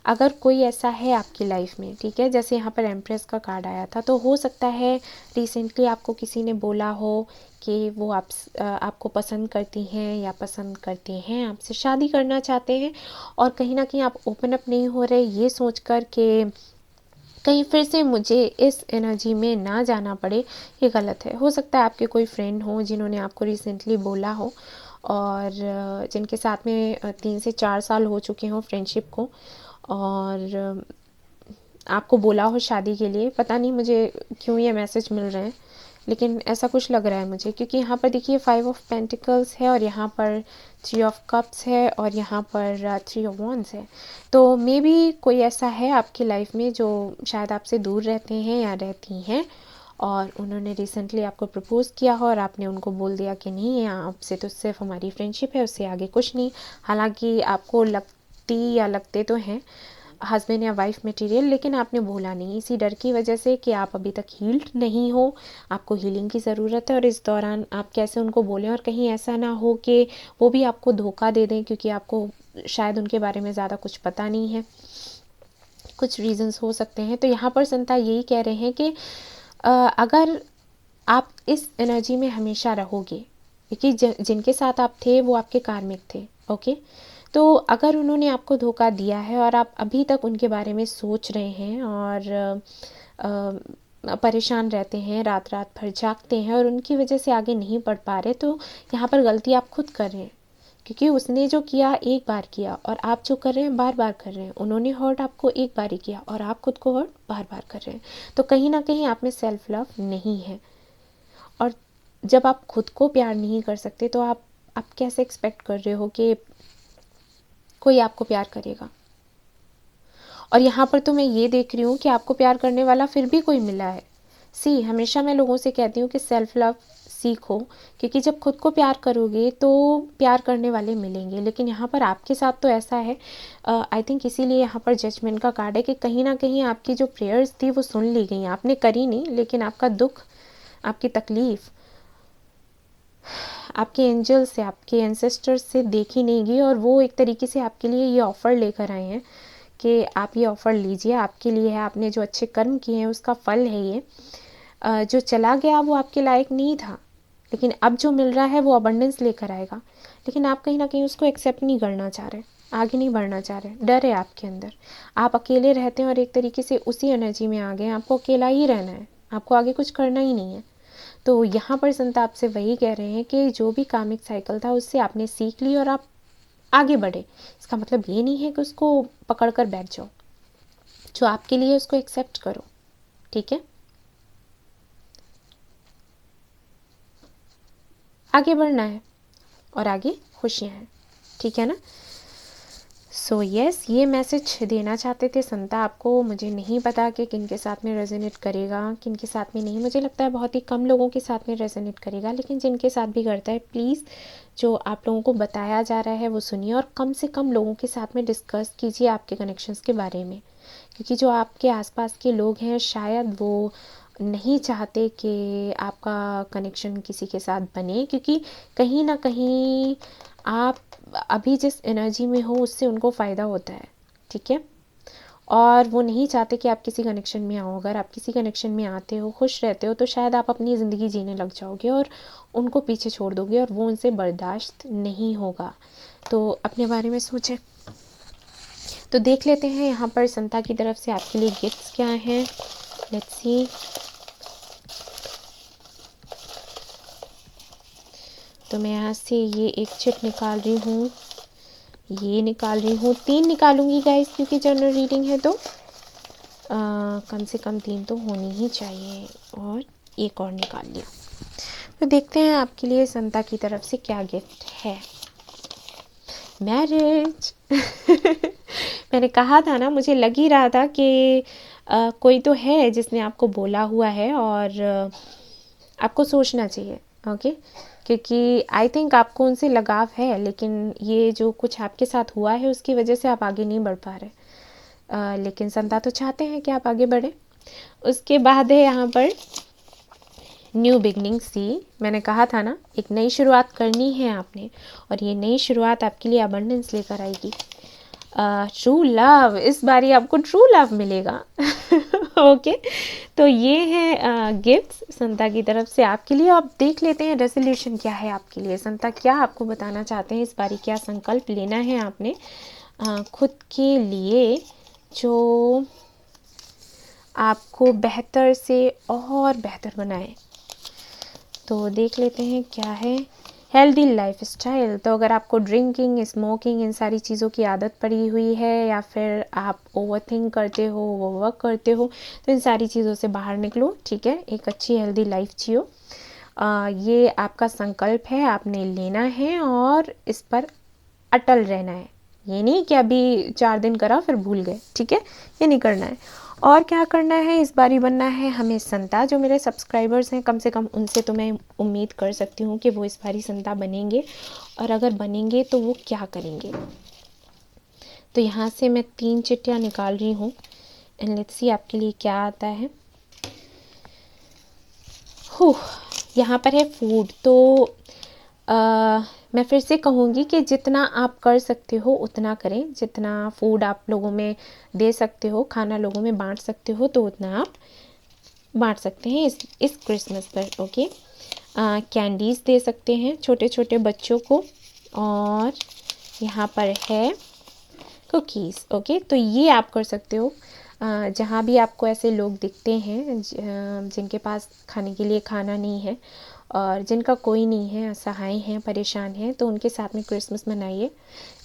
Speaker 1: अगर कोई ऐसा है आपकी लाइफ में, ठीक है, जैसे यहाँ पर एम्प्रेस का कार्ड आया था, तो हो सकता है रिसेंटली आपको किसी ने बोला हो कि वो आपको पसंद करती हैं या पसंद करते हैं, आपसे शादी करना चाहते हैं, और कहीं ना कहीं आप ओपन अप नहीं हो रहे, ये सोच कर कि कहीं फिर से मुझे इस एनर्जी में ना जाना पड़े, ये गलत है। हो सकता है आपके कोई फ्रेंड हो जिन्होंने आपको रिसेंटली बोला हो, और जिनके साथ में 3 से 4 साल हो चुके हों फ्रेंडशिप को, और आपको बोला हो शादी के लिए। पता नहीं मुझे क्यों ये मैसेज मिल रहे हैं, लेकिन ऐसा कुछ लग रहा है मुझे, क्योंकि यहाँ पर देखिए 5 ऑफ पेंटिकल्स है, और यहाँ पर 3 ऑफ कप्स है, और यहाँ पर 3 ऑफ वॉन्ड्स है। तो मे बी कोई ऐसा है आपकी लाइफ में जो शायद आपसे दूर रहते हैं या रहती हैं, और उन्होंने रिसेंटली आपको प्रपोज़ किया हो और आपने उनको बोल दिया कि नहीं, आपसे तो सिर्फ हमारी फ्रेंडशिप है, उससे आगे कुछ नहीं। हालांकि आपको लगती या लगते तो हैं हस्बैंड या वाइफ मटेरियल, लेकिन आपने बोला नहीं इसी डर की वजह से कि आप अभी तक हील्ड नहीं हो, आपको हीलिंग की ज़रूरत है। और इस दौरान आप कैसे उनको बोलें, और कहीं ऐसा ना हो कि वो भी आपको धोखा दे दें, क्योंकि आपको शायद उनके बारे में ज़्यादा कुछ पता नहीं है, कुछ रीजंस हो सकते हैं। तो यहाँ पर संता यही कह रहे हैं कि अगर आप इस एनर्जी में हमेशा रहोगे, क्योंकि जिनके साथ आप थे वो आपके कार्मिक थे, ओके। तो अगर उन्होंने आपको धोखा दिया है और आप अभी तक उनके बारे में सोच रहे हैं और परेशान रहते हैं, रात रात भर जागते हैं और उनकी वजह से आगे नहीं बढ़ पा रहे, तो यहाँ पर गलती आप खुद कर रहे हैं, क्योंकि उसने जो किया एक बार किया और आप जो कर रहे हैं बार बार कर रहे हैं। उन्होंने हर्ट आपको एक बार ही किया और आप खुद को हर्ट बार बार कर रहे हैं। तो कहीं ना कहीं आप में सेल्फ लव नहीं है, और जब आप खुद को प्यार नहीं कर सकते तो आप कैसे एक्सपेक्ट कर रहे हो कि कोई आपको प्यार करेगा। और यहाँ पर तो मैं ये देख रही हूँ कि आपको प्यार करने वाला फिर भी कोई मिला है। हमेशा मैं लोगों से कहती हूँ कि सेल्फ लव सीखो, क्योंकि जब खुद को प्यार करोगे तो प्यार करने वाले मिलेंगे। लेकिन यहाँ पर आपके साथ तो ऐसा है, आई थिंक इसीलिए यहाँ पर जजमेंट का कार्ड है कि कहीं ना कहीं आपकी जो प्रेयर्स थी वो सुन ली गई। आपने करी नहीं, लेकिन आपका दुख, आपकी तकलीफ़ आपके एंजल से, आपके एंसेस्टर्स से देखी नहीं गई, और वो एक तरीके से आपके लिए ये ऑफ़र लेकर आए हैं कि आप ये ऑफ़र लीजिए, आपके लिए है, आपने जो अच्छे कर्म किए हैं उसका फल है ये। जो चला गया वो आपके लायक नहीं था, लेकिन अब जो मिल रहा है वो अबंडेंस लेकर आएगा। लेकिन आप कहीं ना कहीं उसको एक्सेप्ट नहीं करना चाह रहे, आगे नहीं बढ़ना चाह रहे, डर है आपके अंदर। आप अकेले रहते हैं और एक तरीके से उसी एनर्जी में आ गए हैं, आपको अकेला ही रहना है, आपको आगे कुछ करना ही नहीं है। तो यहाँ पर संत आपसे वही कह रहे हैं कि जो भी कामिक साइकिल था उससे आपने सीख ली और आप आगे बढ़े। इसका मतलब ये नहीं है कि उसको पकड़ कर बैठ जाओ, जो आपके लिए उसको एक्सेप्ट करो, ठीक है। आगे बढ़ना है और आगे खुशियाँ हैं, ठीक है ना। सो यस, ये मैसेज देना चाहते थे संता आपको। मुझे नहीं पता कि किन के साथ में रेजोनेट करेगा, किन के साथ में नहीं। मुझे लगता है बहुत ही कम लोगों के साथ में रेजोनेट करेगा, लेकिन जिनके साथ भी करता है प्लीज़ जो आप लोगों को बताया जा रहा है वो सुनिए, और कम से कम लोगों के साथ में डिस्कस कीजिए आपके कनेक्शंस के बारे में, क्योंकि जो आपके आसपास के लोग हैं शायद वो नहीं चाहते कि आपका कनेक्शन किसी के साथ बने, क्योंकि कहीं ना कहीं आप अभी जिस एनर्जी में हो उससे उनको फ़ायदा होता है, ठीक है। और वो नहीं चाहते कि आप किसी कनेक्शन में आओ। अगर आप किसी कनेक्शन में आते हो, खुश रहते हो, तो शायद आप अपनी ज़िंदगी जीने लग जाओगे और उनको पीछे छोड़ दोगे, और वो उनसे बर्दाश्त नहीं होगा। तो अपने बारे में सोचें। तो देख लेते हैं यहाँ पर संता की तरफ से आपके लिए गिफ्ट्स क्या हैं। Let's see. तो मैं यहाँ से ये एक चिट निकाल रही हूँ, ये निकाल रही हूँ, 3 निकालूंगी गाइस, क्योंकि जनरल रीडिंग है तो कम से कम 3 तो होनी ही चाहिए। और एक और निकाल लिया। तो देखते हैं आपके लिए संता की तरफ से क्या गिफ्ट है। मैरिज। मैंने कहा था ना, मुझे लग ही रहा था कि कोई तो है जिसने आपको बोला हुआ है, और आपको सोचना चाहिए, ओके। क्योंकि आई थिंक आपको उनसे लगाव है, लेकिन ये जो कुछ आपके साथ हुआ है उसकी वजह से आप आगे नहीं बढ़ पा रहे। लेकिन संता तो चाहते हैं कि आप आगे बढ़े। उसके बाद है यहाँ पर न्यू बिगनिंग सी। मैंने कहा था ना, एक नई शुरुआत करनी है आपने, और ये नई शुरुआत आपके लिए अबंडेंस लेकर आएगी। ट्रू लव, इस बारी आपको ट्रू लव मिलेगा। ओके। तो ये है गिफ्ट्स संता की तरफ से आपके लिए। अब देख लेते हैं रेजोल्यूशन क्या है आपके लिए। संता क्या आपको बताना चाहते हैं इस बारी, क्या संकल्प लेना है आपने खुद के लिए, जो आपको बेहतर से और बेहतर बनाए। तो देख लेते हैं क्या है। Healthy life style. तो अगर आपको ड्रिंकिंग, स्मोकिंग, इन सारी चीज़ों की आदत पड़ी हुई है, या फिर आप ओवरथिंक करते हो, ओवरवर्क करते हो, तो इन सारी चीज़ों से बाहर निकलो, ठीक है। एक अच्छी हेल्दी लाइफ जियो। ये आपका संकल्प है, आपने लेना है और इस पर अटल रहना है। ये नहीं कि अभी 4 दिन करा फिर भूल गए, ठीक है, ये नहीं करना है। और क्या करना है इस बारी, बनना है हमें संता। जो मेरे सब्सक्राइबर्स हैं कम से कम, उनसे तो मैं उम्मीद कर सकती हूँ कि वो इस बारी संता बनेंगे, और अगर बनेंगे तो वो क्या करेंगे। तो यहाँ से मैं 3 चिट्ठियाँ निकाल रही हूँ, एंड लेट्स सी आपके लिए क्या आता है। यहाँ पर है फूड। तो मैं फिर से कहूँगी कि जितना आप कर सकते हो उतना करें। जितना फूड आप लोगों में दे सकते हो, खाना लोगों में बांट सकते हो, तो उतना आप बांट सकते हैं इस क्रिसमस पर, ओके। कैंडीज़ दे सकते हैं छोटे छोटे बच्चों को, और यहाँ पर है कुकीज़, ओके। तो ये आप कर सकते हो। जहाँ भी आपको ऐसे लोग दिखते हैं जिनके पास खाने के लिए खाना नहीं है, और जिनका कोई नहीं है, असहाय हैं, परेशान हैं, तो उनके साथ में क्रिसमस मनाइए।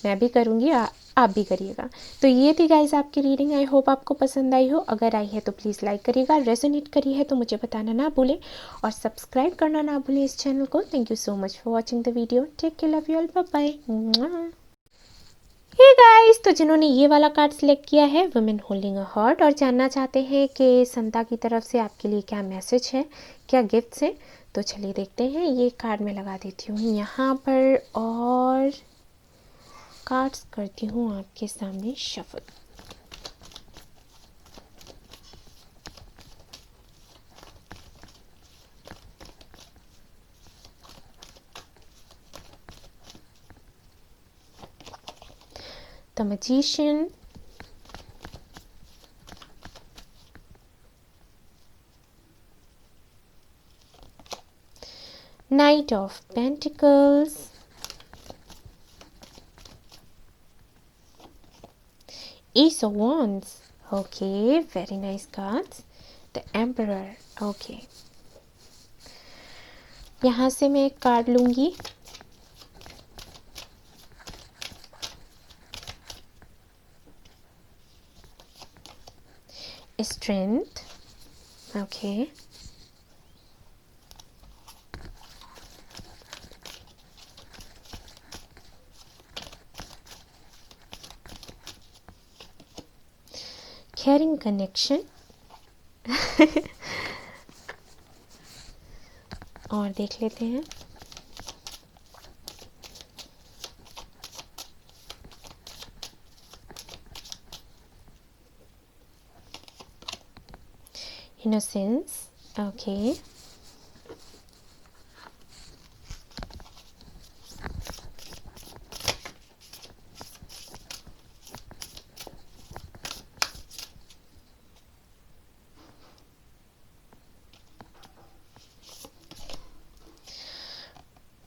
Speaker 1: मैं भी करूँगी, आप भी करिएगा। तो ये थी गाइस आपकी रीडिंग। आई होप आपको पसंद आई हो। अगर आई है तो प्लीज़ लाइक करिएगा, रेजोनेट करी है तो मुझे बताना ना भूलें, और सब्सक्राइब करना ना भूलें इस चैनल को। Thank you so much for watching the video. Take care, love you all, bye bye. Hey guys, तो जिन्होंने ये वाला कार्ड सिलेक्ट किया है वुमेन होल्डिंग अ हार्ट और जानना चाहते हैं कि संता की तरफ से आपके लिए क्या मैसेज है, क्या गिफ्ट्स हैं, तो चलिए देखते हैं। ये कार्ड मैं लगा देती हूँ यहाँ पर और कार्ड्स करती हूँ आपके सामने shuffle. The magician, Knight of Pentacles, Ace of Wands, okay, very nice cards. The Emperor, okay. यहाँ से मैं एक कार्ड लूँगी। Strength, okay. Caring connection और देख लेते हैं। Innocence, okay.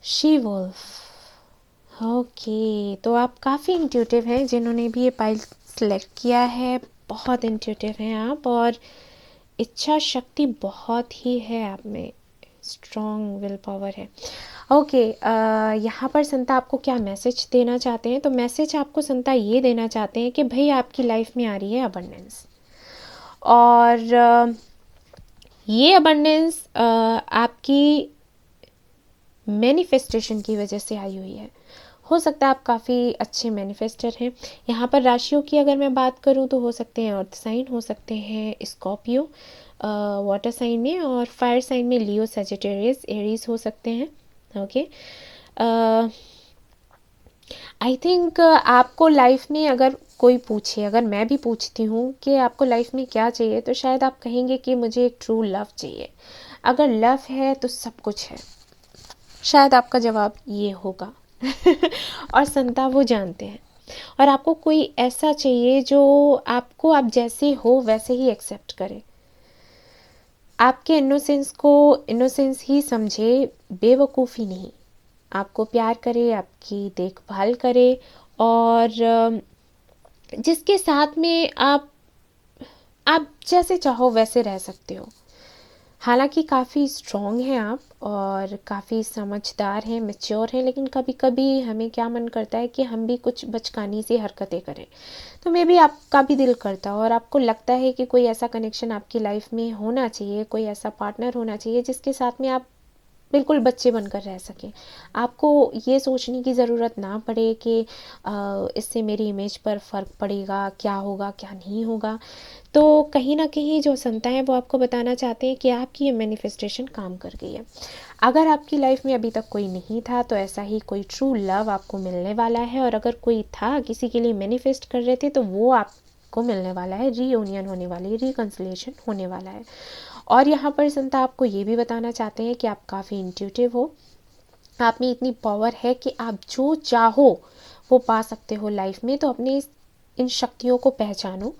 Speaker 1: She wolf, okay. तो आप काफ़ी इंट्यूटिव हैं जिन्होंने भी ये पाइल सेलेक्ट किया है, बहुत इंट्यूटिव हैं आप और इच्छा शक्ति बहुत ही है आप में, स्ट्रॉन्ग विल पावर है। ओके, यहाँ पर संता आपको क्या मैसेज देना चाहते हैं? तो मैसेज आपको संता ये देना चाहते हैं कि भाई आपकी लाइफ में आ रही है अबंडेंस और ये अबंडेंस आपकी मैनिफेस्टेशन की वजह से आई हुई है। हो सकता है आप काफ़ी अच्छे मैनिफेस्टर हैं। यहाँ पर राशियों की अगर मैं बात करूँ तो हो सकते हैं अर्थ साइन, हो सकते हैं स्कॉर्पियो वाटर साइन में, और फायर साइन में लियो, सजिटेरियस, एरीज हो सकते हैं। ओके, आई थिंक आपको लाइफ में अगर कोई पूछे, अगर मैं भी पूछती हूँ कि आपको लाइफ में क्या चाहिए, तो शायद आप कहेंगे कि मुझे एक ट्रू लव चाहिए। अगर लव है तो सब कुछ है, शायद आपका जवाब ये होगा और संता वो जानते हैं। और आपको कोई ऐसा चाहिए जो आपको आप जैसे हो वैसे ही एक्सेप्ट करे, आपके इनोसेंस को इनोसेंस ही समझे, बेवकूफ़ी नहीं, आपको प्यार करे, आपकी देखभाल करे और जिसके साथ में आप जैसे चाहो वैसे रह सकते हो। हालांकि काफ़ी स्ट्रॉन्ग हैं आप और काफ़ी समझदार हैं, मैच्योर हैं, लेकिन कभी कभी हमें क्या मन करता है कि हम भी कुछ बचकानी सी हरकतें करें। तो मे भी आपका भी दिल करता हो और आपको लगता है कि कोई ऐसा कनेक्शन आपकी लाइफ में होना चाहिए, कोई ऐसा पार्टनर होना चाहिए जिसके साथ में आप बिल्कुल बच्चे बनकर रह सकें। आपको ये सोचने की ज़रूरत ना पड़े कि इससे मेरी इमेज पर फ़र्क पड़ेगा, क्या होगा क्या नहीं होगा। तो कहीं ना कहीं जो संता है वो आपको बताना चाहते हैं कि आपकी ये मैनिफेस्टेशन काम कर गई है। अगर आपकी लाइफ में अभी तक कोई नहीं था तो ऐसा ही कोई ट्रू लव आपको मिलने वाला है, और अगर कोई था, किसी के लिए मैनिफेस्ट कर रहे थे, तो वो आपको मिलने वाला है, रीयूनियन होने वाली है, रिकन्सिलिएशन होने वाला है। और यहाँ पर संता आपको ये भी बताना चाहते हैं कि आप काफ़ी इंट्यूटिव हो, आप में इतनी पावर है कि आप जो चाहो वो पा सकते हो लाइफ में। तो अपने इन शक्तियों को पहचानो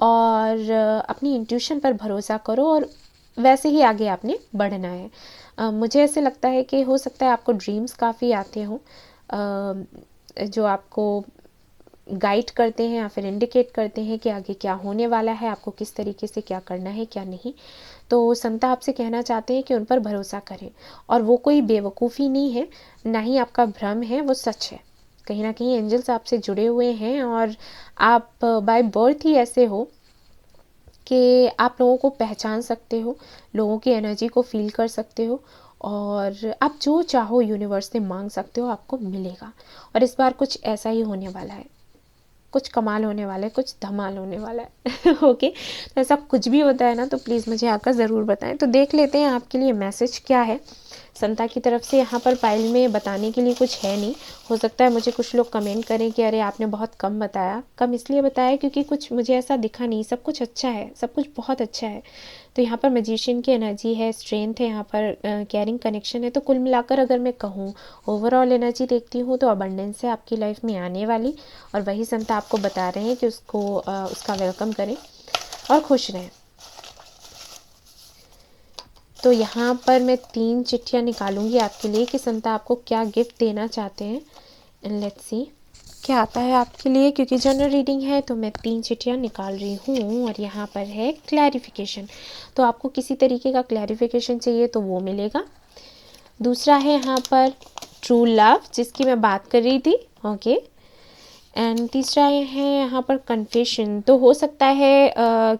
Speaker 1: और अपनी इंट्यूशन पर भरोसा करो और वैसे ही आगे आपने बढ़ना है। मुझे ऐसे लगता है कि हो सकता है आपको ड्रीम्स काफ़ी आते हों जो आपको गाइड करते हैं या फिर इंडिकेट करते हैं कि आगे क्या होने वाला है, आपको किस तरीके से क्या करना है क्या नहीं। तो संता आपसे कहना चाहते हैं कि उन पर भरोसा करें, और वो कोई बेवकूफ़ी नहीं है, ना ही आपका भ्रम है, वो सच है। कहीं ना कहीं एंजल्स आपसे जुड़े हुए हैं और आप बाय बर्थ ही ऐसे हो कि आप लोगों को पहचान सकते हो, लोगों की एनर्जी को फील कर सकते हो, और आप जो चाहो यूनिवर्स से मांग सकते हो, आपको मिलेगा। और इस बार कुछ ऐसा ही होने वाला है। कुछ कमाल होने वाला है, कुछ धमाल होने वाला है। ओके, तो ऐसा कुछ भी होता है ना तो प्लीज़ मुझे आकर ज़रूर बताएं। तो देख लेते हैं आपके लिए मैसेज क्या है संता की तरफ से। यहाँ पर पाइल में बताने के लिए कुछ है नहीं। हो सकता है मुझे कुछ लोग कमेंट करें कि अरे आपने बहुत कम बताया। कम इसलिए बताया क्योंकि कुछ मुझे ऐसा दिखा नहीं, सब कुछ अच्छा है, सब कुछ बहुत अच्छा है। तो यहाँ पर मैजिशियन की एनर्जी है, स्ट्रेंथ है, यहाँ पर कैरिंग कनेक्शन है। तो कुल मिलाकर अगर मैं कहूँ ओवरऑल एनर्जी देखती हूँ तो अबंडेंस है आपकी लाइफ में आने वाली, और वही संता आपको बता रहे हैं कि उसको उसका वेलकम करें और खुश रहें। तो यहाँ पर मैं 3 चिट्ठियाँ निकालूंगी आपके लिए कि संता आपको क्या गिफ्ट देना चाहते हैं, एंड लेट्स सी क्या आता है आपके लिए। क्योंकि जनरल रीडिंग है तो मैं 3 चिट्ठियाँ निकाल रही हूँ, और यहाँ पर है क्लैरिफिकेशन। तो आपको किसी तरीके का क्लैरिफिकेशन चाहिए तो वो मिलेगा। दूसरा है यहाँ पर ट्रू लव, जिसकी मैं बात कर रही थी। ओके, एंड तीसरा है यहाँ पर कन्फेशन। तो हो सकता है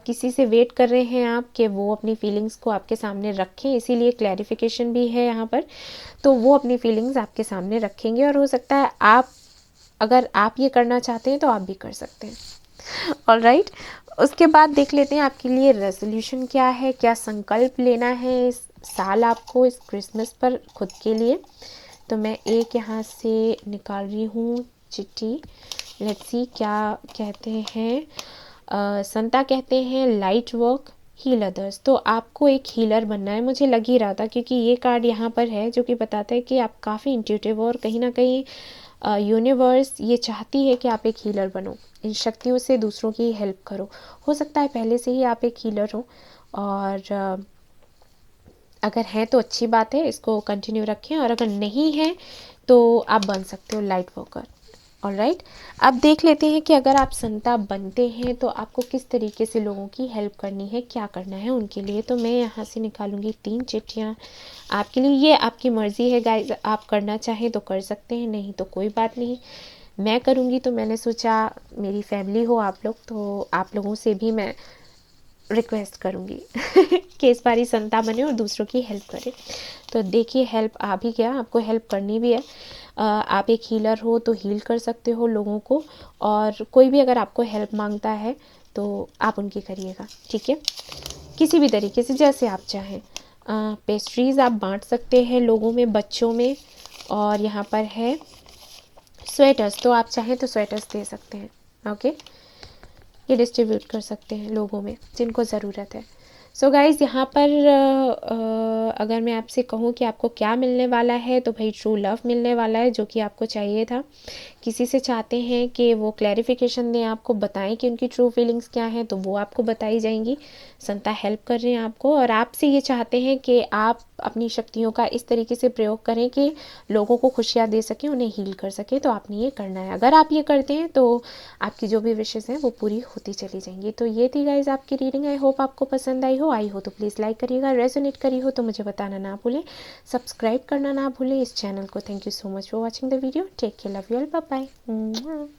Speaker 1: किसी से वेट कर रहे हैं आप कि वो अपनी फीलिंग्स को आपके सामने रखें, इसीलिए क्लैरिफिकेशन भी है यहाँ पर। तो वो अपनी फीलिंग्स आपके सामने रखेंगे, और हो सकता है आप, अगर आप ये करना चाहते हैं तो आप भी कर सकते हैं। ऑलराइट, उसके बाद देख लेते हैं आपके लिए रेजोल्यूशन क्या है, क्या संकल्प लेना है इस साल आपको, इस क्रिसमस पर खुद के लिए। तो मैं एक यहाँ से निकाल रही हूँ चिट्ठी। लेट्स सी क्या कहते हैं। संता कहते हैं लाइट वर्क हील अदर्स। तो आपको एक हीलर बनना है, मुझे लग ही रहा था क्योंकि ये कार्ड यहाँ पर है जो कि बताता है कि आप काफ़ी इंट्यूटिव हो, और कहीं ना कहीं यूनिवर्स ये चाहती है कि आप एक हीलर बनो, इन शक्तियों से दूसरों की हेल्प करो। हो सकता है पहले से ही आप एक हीलर हो, और अगर है तो अच्छी बात है, इसको कंटिन्यू रखें, और अगर नहीं है तो आप बन सकते हो लाइट वर्कर। ऑलराइट, अब देख लेते हैं कि अगर आप संता बनते हैं तो आपको किस तरीके से लोगों की हेल्प करनी है, क्या करना है उनके लिए। तो मैं यहाँ से निकालूंगी 3 चिट्ठियाँ आपके लिए। ये आपकी मर्ज़ी है गाइज, आप करना चाहें तो कर सकते हैं, नहीं तो कोई बात नहीं। मैं करूँगी तो मैंने सोचा मेरी फैमिली हो आप लोग, तो आप लोगों से भी मैं रिक्वेस्ट करूँगी कि इस बारी संता बने और दूसरों की हेल्प करें। तो देखिए हेल्प आ भी गया, आपको हेल्प करनी भी है। आप एक हीलर हो तो हील कर सकते हो लोगों को, और कोई भी अगर आपको हेल्प मांगता है तो आप उनकी करिएगा, ठीक है, किसी भी तरीके से जैसे आप चाहें। पेस्ट्रीज़ आप बांट सकते हैं लोगों में, बच्चों में, और यहाँ पर है स्वेटर्स, तो आप चाहें तो स्वेटर्स दे सकते हैं। ओके, ये डिस्ट्रीब्यूट कर सकते हैं लोगों में जिनको ज़रूरत है। सो गाइज़, यहाँ पर अगर मैं आपसे कहूँ कि आपको क्या मिलने वाला है, तो भाई ट्रू लव मिलने वाला है जो कि आपको चाहिए था। किसी से चाहते हैं कि वो क्लैरिफिकेशन दें, आपको बताएं कि उनकी ट्रू फीलिंग्स क्या हैं, तो वो आपको बताई जाएंगी। संता हेल्प कर रहे हैं आपको, और आपसे ये चाहते हैं कि आप अपनी शक्तियों का इस तरीके से प्रयोग करें कि लोगों को खुशियाँ दे सकें, उन्हें हील कर सकें। तो आपने ये करना है, अगर आप ये करते हैं तो आपकी जो भी विशेज़ हैं वो पूरी होती चली जाएंगी। तो ये थी गाइज आपकी रीडिंग। आई होप आपको पसंद आई हो तो प्लीज़ लाइक करिएगा, रेजोनेट करी हो तो मुझे बताना ना भूलें, सब्सक्राइब करना ना भूलें इस चैनल को। Thank you so much for watching the video. Take care, love you all, bye bye.